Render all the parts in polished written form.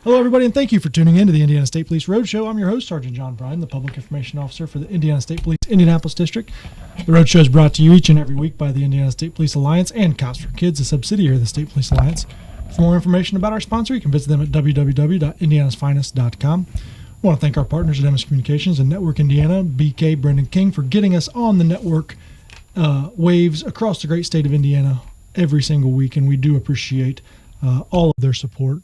Hello, everybody, and thank you for tuning in to the Indiana State Police Roadshow. I'm your host, Sergeant John Bryan, the Public Information Officer for the Indiana State Police Indianapolis District. The Roadshow is brought to you each and every week by the Indiana State Police Alliance and Cops for Kids, a subsidiary of the State Police Alliance. For more information about our sponsor, you can visit them at www.indianasfinest.com. I want to thank our partners at MS Communications and Network Indiana, BK, Brendan King, for getting us on the network waves across the great state of Indiana every single week, and we do appreciate all of their support.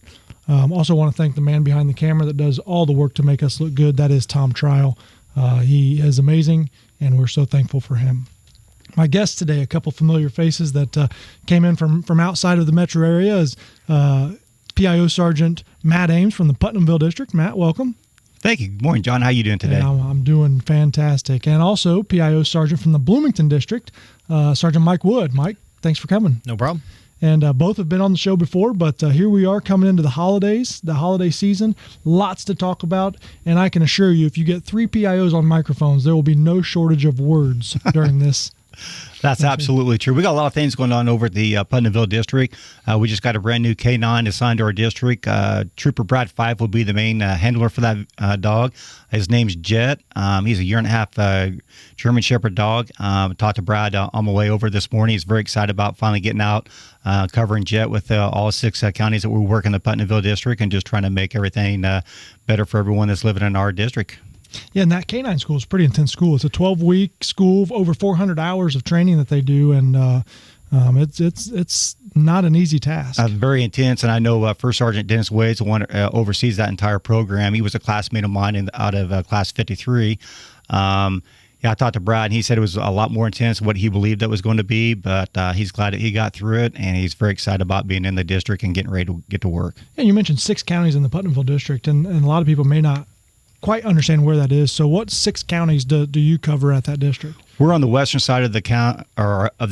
Also want to thank the man behind the camera that does all the work to make us look good. That is Tom Trial. He is amazing, and we're so thankful for him. My guest today, a couple familiar faces that came in from outside of the metro area, is PIO Sergeant Matt Ames from the Putnamville District. Matt, welcome. Thank you. Good morning, John. How are you doing today? Yeah, I'm doing fantastic. And also PIO Sergeant from the Bloomington District, Sergeant Mike Wood. Mike, thanks for coming. No problem. And both have been on the show before, but here we are coming into the holidays, the holiday season. Lots to talk about, and I can assure you, if you get 3 PIOs on microphones, there will be no shortage of words during this. That's absolutely true. We got a lot of things going on over at the Putnamville District. We just got a brand new K9 assigned to our district. Trooper Brad Fife will be the main handler for that dog. His name's Jet. He's a 1.5-year German Shepherd dog. Talked to Brad on my way over this morning. He's very excited about finally getting out, covering Jet with all 6 counties that we work in the Putnamville District, and just trying to make everything better for everyone that's living in our district. Yeah, and that K9 school is a pretty intense school. It's a 12-week school, over 400 hours of training that they do, and it's not an easy task. Very intense, and I know First Sergeant Dennis Wade's the one oversees that entire program. He was a classmate of mine out of Class 53. I talked to Brad, and he said it was a lot more intense than what he believed it was going to be, but he's glad that he got through it, and he's very excited about being in the district and getting ready to get to work. And you mentioned 6 counties in the Putnamville District, and a lot of people may not quite understand where that is. So what 6 counties do you cover at that district? We're on the western side of the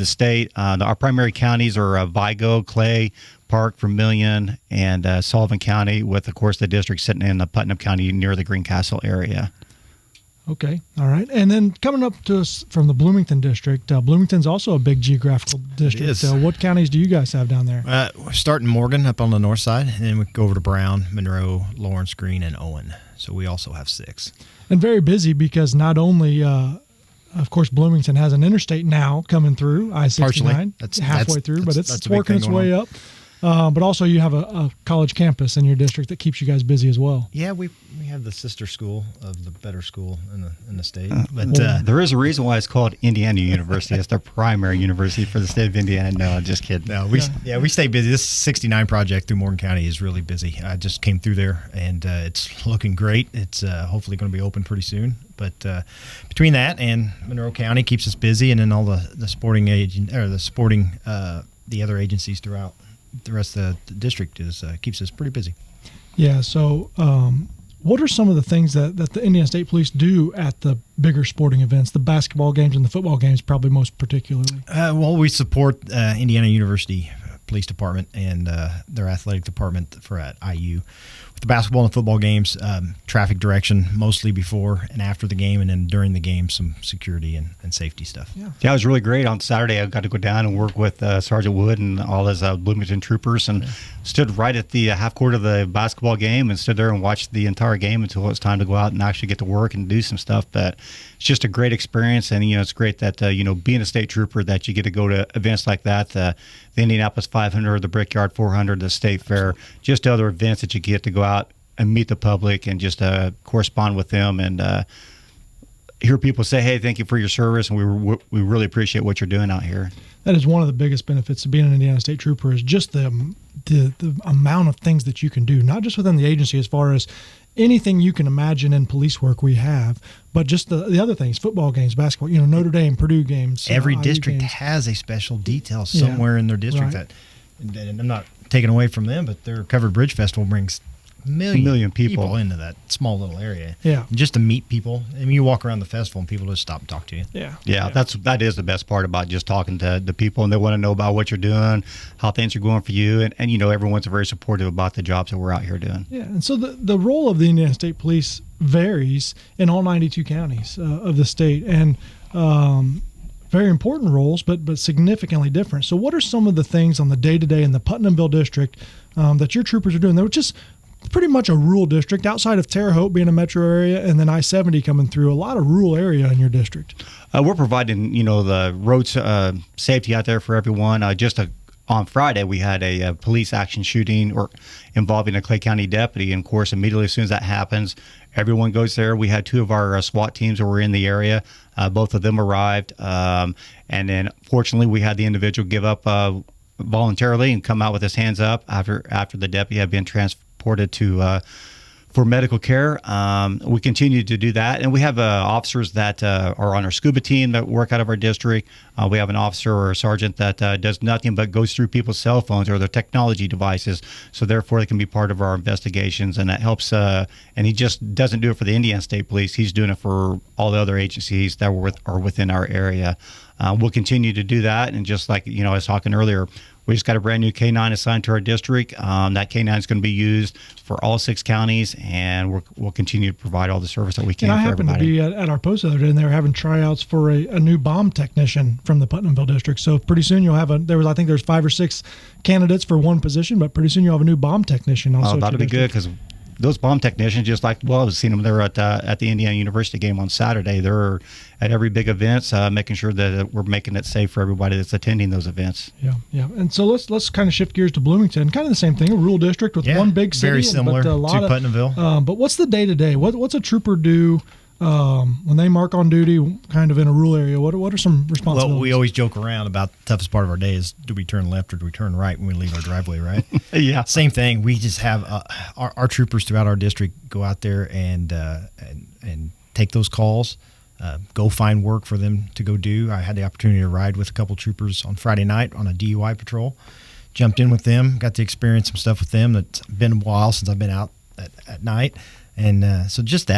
state. Our primary counties are Vigo, Clay, Park, Vermilion, and Sullivan County, with, of course, the district sitting in the Putnam County near the Greencastle area. Okay. All right. And then coming up to us from the Bloomington District, Bloomington's also a big geographical district. It is. What counties do you guys have down there? We're starting Morgan up on the north side, and then we go over to Brown, Monroe, Lawrence, Greene, and Owen. So we also have 6. And very busy because not only, of course, Bloomington has an interstate now coming through, I-69. That's halfway through, but it's working its way up. But also you have a college campus in your district that keeps you guys busy as well. Yeah, we have the sister school of the better school in the state. But there is a reason why it's called Indiana University. It's their primary university for the state of Indiana. No, just kidding. No, we stay busy. This 69 project through Morgan County is really busy. I just came through there, and it's looking great. It's hopefully going to be open pretty soon. But between that and Monroe County keeps us busy, and then all the sporting the other agencies throughout the rest of the district keeps us pretty busy. Yeah. So, what are some of the things that the Indiana State Police do at the bigger sporting events, the basketball games and the football games, probably most particularly? Well, we support Indiana University Police Department and their athletic department at IU. With the basketball and football games, traffic direction mostly before and after the game, and then during the game, some security and safety stuff. Yeah, it was really great. On Saturday, I got to go down and work with Sergeant Wood and all his Bloomington troopers, and stood right at the half court of the basketball game and stood there and watched the entire game until it was time to go out and actually get to work and do some stuff. But it's just a great experience, and it's great that being a state trooper, that you get to go to events like that, the Indianapolis 500, the Brickyard 400, the State Fair, just other events that you get to go out and meet the public and just correspond with them and hear people say, "Hey, thank you for your service, and we really appreciate what you're doing out here." That is one of the biggest benefits of being an Indiana State Trooper, is just the amount of things that you can do, not just within the agency as far as anything you can imagine in police work we have, but just the other things, football games, basketball, Notre Dame, Purdue games. Every district has a special detail somewhere in their district right. and I'm not taking away from them, but their Covered Bridge Festival brings million people into that small little area. Yeah. And just to meet people. I mean, you walk around the festival and people just stop and talk to you. Yeah. That is the best part about just talking to the people, and they want to know about what you're doing, how things are going for you, and everyone's very supportive about the jobs that we're out here doing. Yeah, and so the role of the Indiana State Police varies in all 92 counties of the state, and very important roles, but significantly different. So what are some of the things on the day-to-day in the Putnamville district that your troopers are doing? They were just pretty much a rural district outside of Terre Haute being a metro area, and then I-70 coming through. A lot of rural area in your district. We're providing, the road safety out there for everyone. On Friday, we had a police action shooting involving a Clay County deputy. And of course, immediately as soon as that happens, everyone goes there. We had 2 of our SWAT teams that were in the area. Both of them arrived. And then fortunately, we had the individual give up voluntarily and come out with his hands up after the deputy had been transported to for medical care. We continue to do that, and we have officers that are on our scuba team that work out of our district. We have an officer or a sergeant that does nothing but goes through people's cell phones or their technology devices, so therefore they can be part of our investigations, and that helps. And he just doesn't do it for the Indiana State Police. He's doing it for all the other agencies that are within our area. We'll continue to do that, and just like I was talking earlier, we just got a brand new K-9 assigned to our district. That K-9 is going to be used for all 6 counties, and we'll continue to provide all the service that we can. And I for happened everybody. to be at our post the other day, and they were having tryouts for a new bomb technician from the Putnamville district. So pretty soon you'll have I think there's 5 or 6 candidates for one position, but pretty soon you'll have a new bomb technician. Also, that'll be good, because those bomb technicians, just like, I was seeing them there at the Indiana University game on Saturday. They're at every big event, making sure that we're making it safe for everybody that's attending those events. Yeah. And so let's kind of shift gears to Bloomington. Kind of the same thing, a rural district with one big city. Very similar but to Putnamville. But what's the day-to-day? What's a trooper do when they mark on duty kind of in a rural area? What are some responsibilities? Well, we always joke around about the toughest part of our day is, do we turn left or do we turn right when we leave our driveway, right? Yeah. Same thing. We just have our troopers throughout our district go out there and take those calls, go find work for them to go do. I had the opportunity to ride with a couple troopers on Friday night on a DUI patrol. Jumped in with them, got to experience some stuff with them. That's been a while since I've been out at night. And so just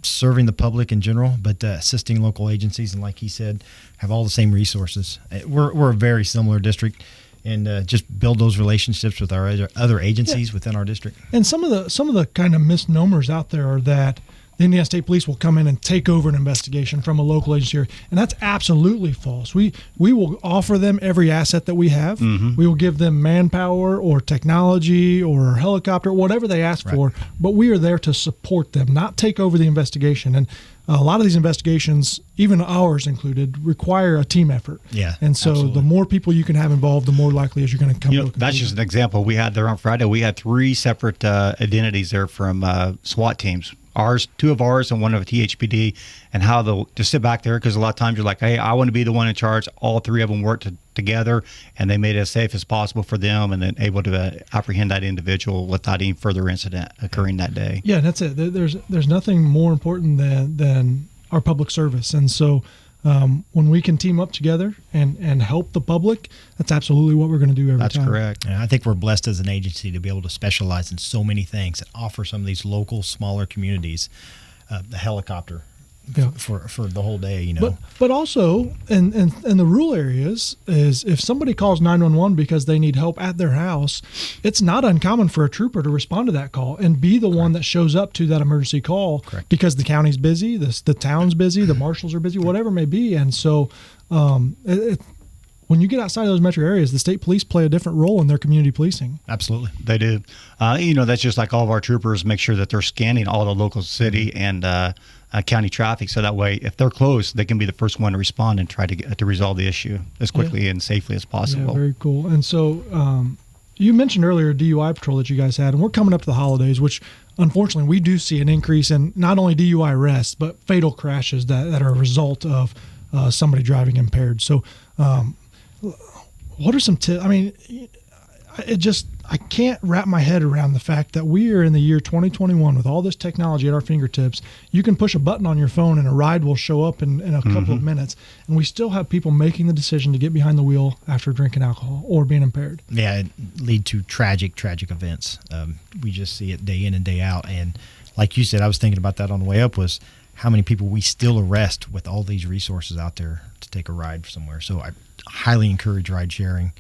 serving the public in general, but assisting local agencies. And like he said, have all the same resources. We're a very similar district, and just build those relationships with our other agencies within our district. And some of the kind of misnomers out there are that the Indiana State Police will come in and take over an investigation from a local agency, and that's absolutely false. We will offer them every asset that we have. Mm-hmm. We will give them manpower or technology or helicopter, whatever they ask for, but we are there to support them, not take over the investigation. And a lot of these investigations, even ours included, require a team effort. Yeah, and so absolutely. The more people you can have involved, the more likely is you're going to come to a conclusion. That's just an example. We had there on Friday, we had 3 separate identities there from SWAT teams. 2 of ours and 1 of THPD, and how to sit back there, because a lot of times you're like, hey, I want to be the one in charge. All 3 of them worked together, and they made it as safe as possible for them, and then able to apprehend that individual without any further incident occurring that day. Yeah, that's it. There's nothing more important than our public service, and so when we can team up together and help the public, that's absolutely what we're going to do every time. That's correct. And I think we're blessed as an agency to be able to specialize in so many things and offer some of these local, smaller communities the helicopter for the whole day, But also in the rural areas, is if somebody calls 911 because they need help at their house, it's not uncommon for a trooper to respond to that call and be the one that shows up to that emergency call, because the county's busy, the town's busy, the marshals are busy, whatever it may be. And so when you get outside of those metro areas, the state police play a different role in their community policing. Absolutely. They do. That's just like all of our troopers make sure that they're scanning all the local city and county traffic, so that way if they're close, they can be the first one to respond and try to resolve the issue as quickly and safely as possible. Yeah, very cool. And so you mentioned earlier a DUI patrol that you guys had, and we're coming up to the holidays, which unfortunately we do see an increase in not only DUI arrests, but fatal crashes that are a result of somebody driving impaired. So what are some tips? I mean, I can't wrap my head around the fact that we are in the year 2021 with all this technology at our fingertips. You can push a button on your phone and a ride will show up in a couple of minutes, and we still have people making the decision to get behind the wheel after drinking alcohol or being impaired. Yeah, it lead to tragic events. We just see it day in and day out. And like you said, I was thinking about that on the way up, was how many people we still arrest with all these resources out there to take a ride somewhere. So I highly encourage ride sharing,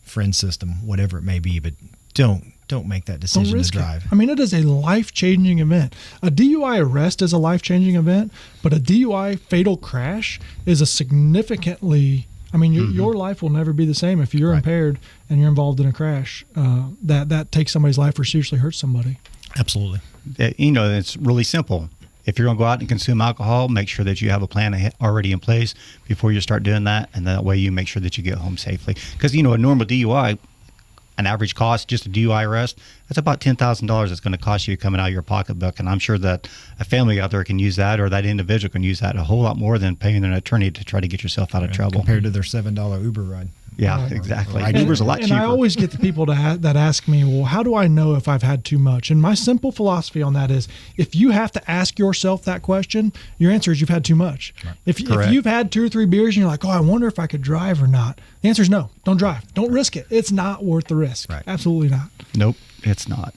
friend system, whatever it may be, but don't make that decision to drive. I mean, it is a life-changing event. A DUI arrest is a life-changing event, but a DUI fatal crash is a significantly, your life will never be the same if you're impaired and you're involved in a crash that takes somebody's life or seriously hurts somebody. Absolutely. It's really simple. If you're going to go out and consume alcohol, make sure that you have a plan already in place before you start doing that, and that way you make sure that you get home safely. Because a normal DUI, an average cost, just a DUI arrest, that's about $10,000 it's going to cost you coming out of your pocketbook. And I'm sure that a family out there can use that, or that individual can use that a whole lot more than paying an attorney to try to get yourself out of trouble. Compared to their $7 Uber ride. Yeah, exactly. Uber's a lot cheaper. And I always get the people that ask me, well, how do I know if I've had too much? And my simple philosophy on that is, if you have to ask yourself that question, your answer is you've had too much. Right. If you've had 2 or 3 beers and you're like, oh, I wonder if I could drive or not, the answer is no. Don't drive. Don't risk it. It's not worth the risk. Right. Absolutely not. Nope, it's not.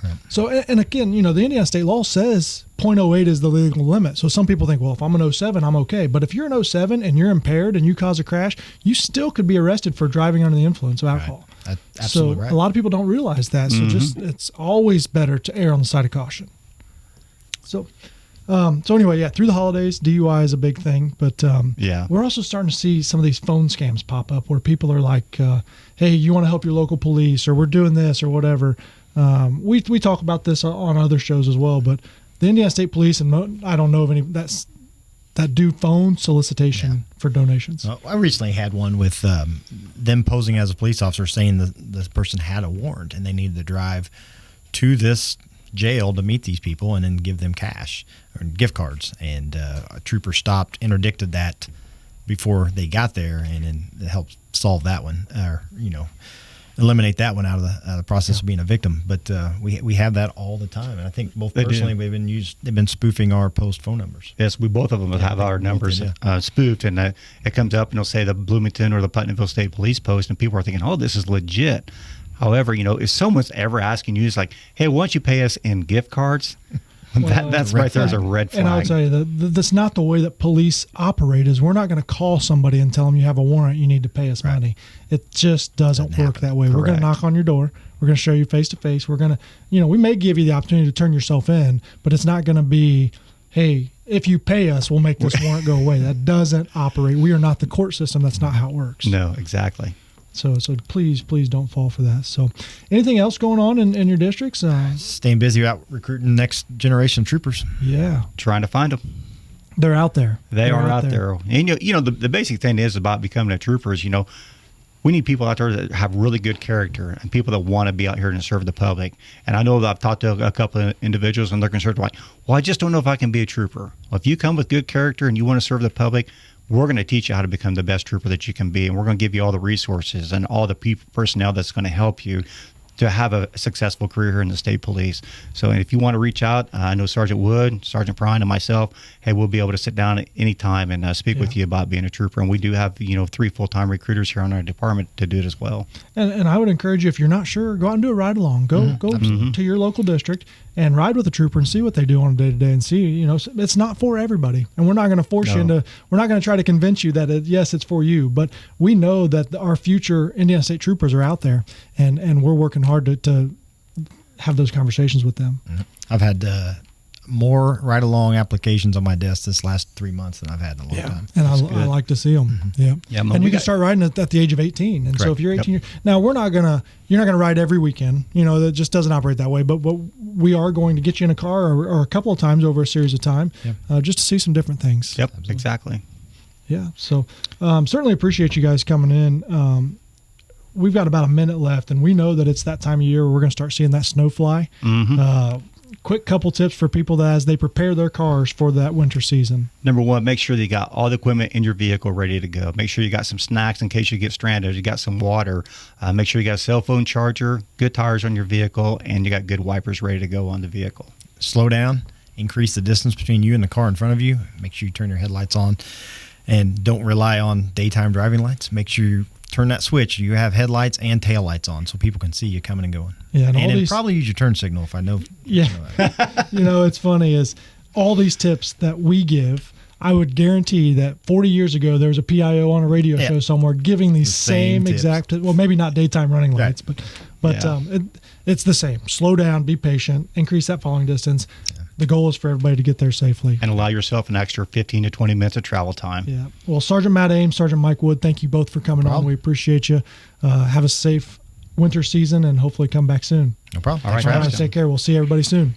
Right. So, and again, the Indiana state law says 0.08 is the legal limit. So some people think, well, if I'm an 07, I'm okay. But if you're an 07 and you're impaired and you cause a crash, you still could be arrested for driving under the influence of alcohol. Right. Absolutely so right. A lot of people don't realize that. So it's always better to err on the side of caution. So anyway, through the holidays, DUI is a big thing. But we're also starting to see some of these phone scams pop up where people are like, hey, you want to help your local police, or we're doing this or whatever. We talk about this on other shows as well, but the Indiana State Police, and I don't know of any that do phone solicitation for donations. I recently had one with them posing as a police officer, saying that this person had a warrant and they needed to drive to this jail to meet these people and then give them cash or gift cards. And a trooper stopped, interdicted that before they got there, and then helped solve that one, or eliminate that one out of the process of being a victim. But we have that all the time, and I think both personally they've been spoofing our post phone numbers. Yes, we both of them have our numbers spoofed, and it comes up and it'll say the Bloomington or the Putnamville State Police post, and people are thinking, oh, this is legit. However, if someone's ever asking you, it's like, hey, why don't you pay us in gift cards? That's right there as a red flag. And I'll tell you, that's not the way that police operate. Is we're not going to call somebody and tell them you have a warrant, you need to pay us money. It just doesn't work that way. Correct. We're going to knock on your door. We're going to show you face to face. We're going to, we may give you the opportunity to turn yourself in, but it's not going to be, hey, if you pay us, we'll make this warrant go away. That doesn't operate. We are not the court system. That's not how it works. No, exactly. So please don't fall for that. So anything else going on in your districts? Staying busy out recruiting next generation troopers. Yeah. Trying to find them. They're out there. They are out there. And the basic thing is about becoming a trooper is, we need people out there that have really good character and people that want to be out here and serve the public. And I know that I've talked to a couple of individuals, and they're concerned like, well, I just don't know if I can be a trooper. Well, if you come with good character and you want to serve the public, we're going to teach you how to become the best trooper that you can be, and we're going to give you all the resources and all the personnel that's going to help you to have a successful career here in the state police. So if you want to reach out, I know Sergeant Wood, Sergeant Prine, and myself, hey, we'll be able to sit down at any time and speak with you about being a trooper. And we do have 3 full-time recruiters here on our department to do it as well. And I would encourage you, if you're not sure, go out and do a ride along. Go to your local district and ride with a trooper and see what they do on a day-to-day, and see, it's not for everybody. And we're not going to force you into, we're not going to try to convince you that, yes, it's for you. But we know that our future Indiana State troopers are out there, and we're working hard to have those conversations with them. I've had more ride-along applications on my desk this last 3 months than I've had in a long time. And I like to see them. Yeah. And you can start riding at the age of 18. And so if you're 18 now you're not gonna ride every weekend. That just doesn't operate that way. But we are going to get you in a car or a couple of times over a series of time, just to see some different things. Yep, absolutely. Exactly. Yeah. So certainly appreciate you guys coming in. We've got about a minute left, and we know that it's that time of year where we're going to start seeing that snow fly. Quick couple tips for people that as they prepare their cars for that winter season. Number one, make sure that you got all the equipment in your vehicle ready to go. Make sure you got some snacks in case you get stranded. You got some water. Make sure you got a cell phone charger, good tires on your vehicle, and you got good wipers ready to go on the vehicle. Slow down. Increase the distance between you and the car in front of you. Make sure you turn your headlights on, and don't rely on daytime driving lights. Make sure you turn that switch. You have headlights and tail lights on so people can see you coming and going. Yeah, and then probably use your turn signal if I know. Yeah. It's funny is all these tips that we give, I would guarantee that 40 years ago there was a PIO on a radio show somewhere giving these same exact, well, maybe not daytime running lights, but it's the same. Slow down, be patient, increase that following distance. The goal is for everybody to get there safely. And allow yourself an extra 15 to 20 minutes of travel time. Yeah. Well, Sergeant Matt Ames, Sergeant Mike Wood, thank you both for coming on. We appreciate you. Have a safe winter season and hopefully come back soon. No problem. All right, Thanks for having guys. us. Take care. We'll see everybody soon.